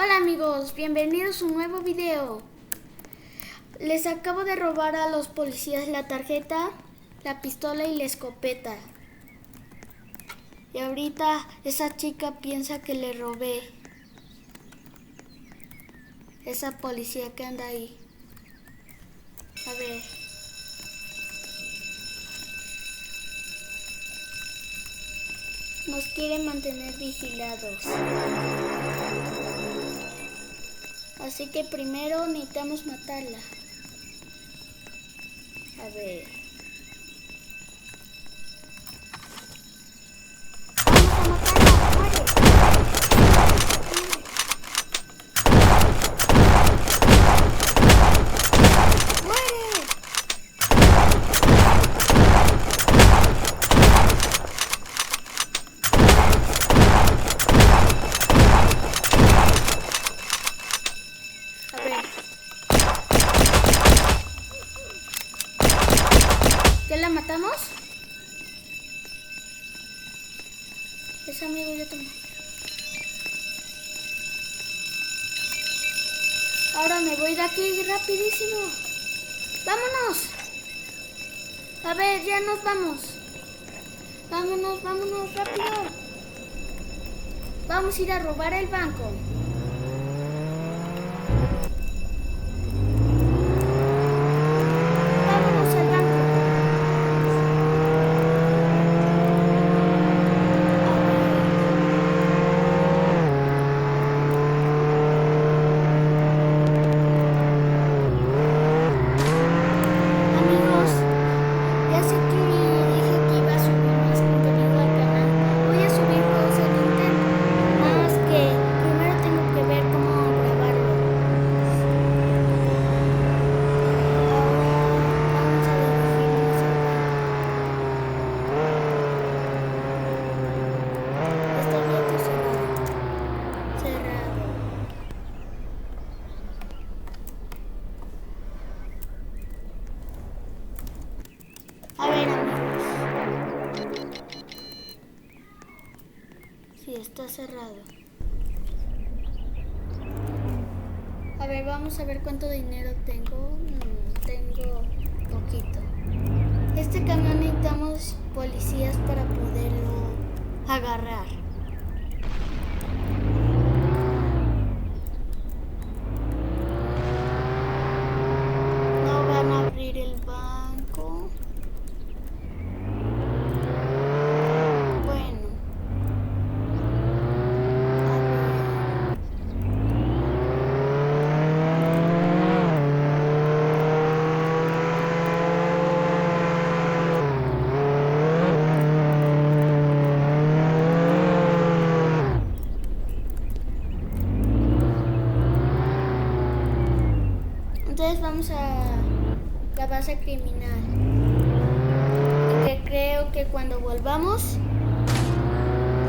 Hola amigos, bienvenidos a un nuevo video. Les acabo de robar a los policías la tarjeta, la pistola y la escopeta. Y ahorita esa chica piensa que le robé. Esa policía que anda ahí. A ver. Nos quiere mantener vigilados. Así que primero necesitamos matarla. A ver. Vamos a matarla. ¡Muere! ¡Muere! A ver. ¿Ya la matamos? Ese amigo ya tomó. Ahora me voy de aquí rapidísimo. ¡Vámonos! A ver, ya nos vamos. Vámonos, rápido. Vamos a ir a robar el banco. Vámonos al banco. Amigos, ya sé que dije que iba a subir más contenido al canal. Voy a subir juegos en Nintendo. Nada más que primero tengo que ver cómo grabarlo. Vamos a dirigirnos al banco. Está abierto o cerrado. Cerrado. A ver, amigos. Sí, está cerrado. A ver, vamos a ver cuánto dinero tengo. Tengo poquito. Este camión necesitamos policías para poderlo agarrar. No van a abrir el banco. Bueno. A ver. Entonces vamos a la base criminal. Y que creo que cuando volvamos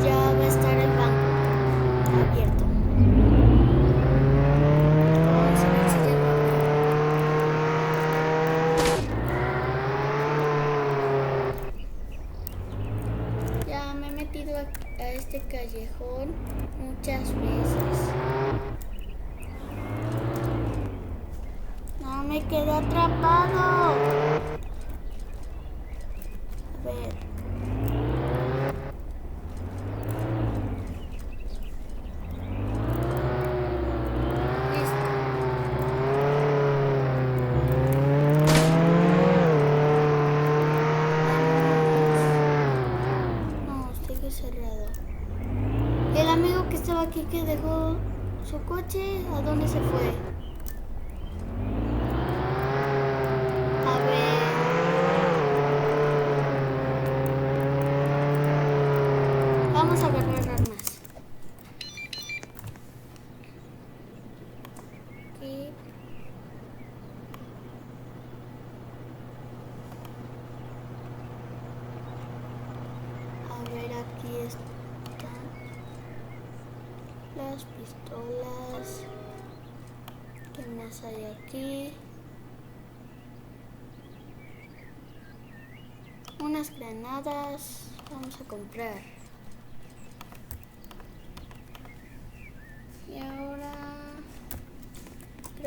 ya va a estar el banco abierto. Vamos a ver si llegó a abrir. Ya me he metido a este callejón muchas veces. No me quedé atrapado. A ver. Listo. No, sigue cerrado. El amigo que estaba aquí que dejó su coche, ¿a dónde se fue? A ver. Vamos a agarrar armas. Aquí. A ver, aquí están las pistolas. ¿Qué más hay aquí? Unas granadas. Vamos a comprar. Y ahora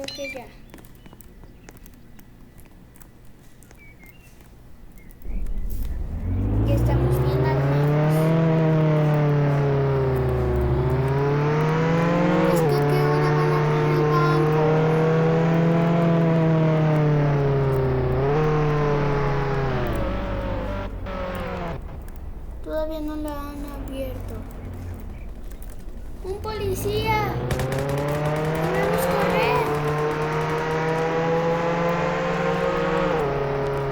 creo que ya. Ya estamos bien armados. Es que ¿a qué hora van a abrir el banco? Todavía no la han abierto. ¡Un policía! ¡Debemos correr!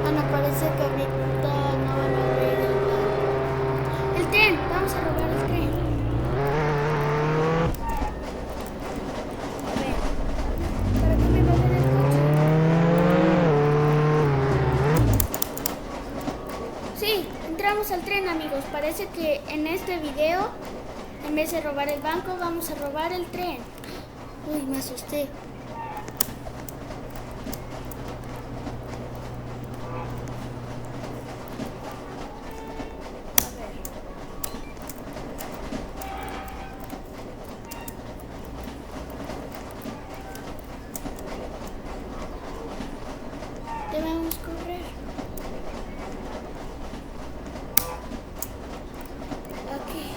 Bueno, parece que ahorita no van a abrir el banco. ¡El tren! ¡Vamos a robar el tren! A ver, ¿para qué me bajan el coche? Sí, entramos al tren, amigos. Parece que en este video, en vez de robar el banco, vamos a robar el tren. Uy, me asusté. Debemos correr. Aquí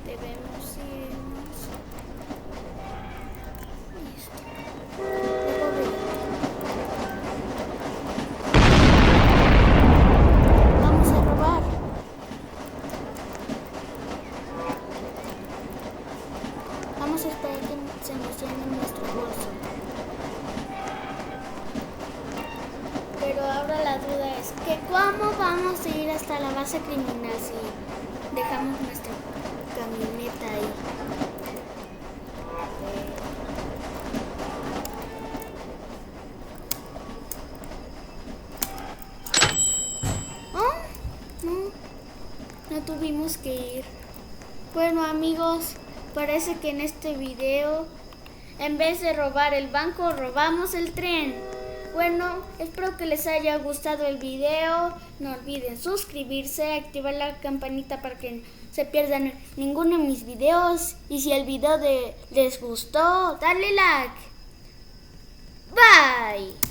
debemos irnos. Listo. Debo abrir. Vamos a robar. Vamos a esperar que se nos llene nuestro bolso. Pero ahora la duda es que ¿cómo vamos a ir hasta la base criminal si dejamos nuestra camioneta ahí? Oh, no tuvimos que ir. Bueno, amigos, parece que en este video, en vez de robar el banco, robamos el tren. Bueno, espero que les haya gustado el video. No olviden suscribirse, activar la campanita para que no se pierdan ninguno de mis videos. Y si el video les gustó, dale like. Bye.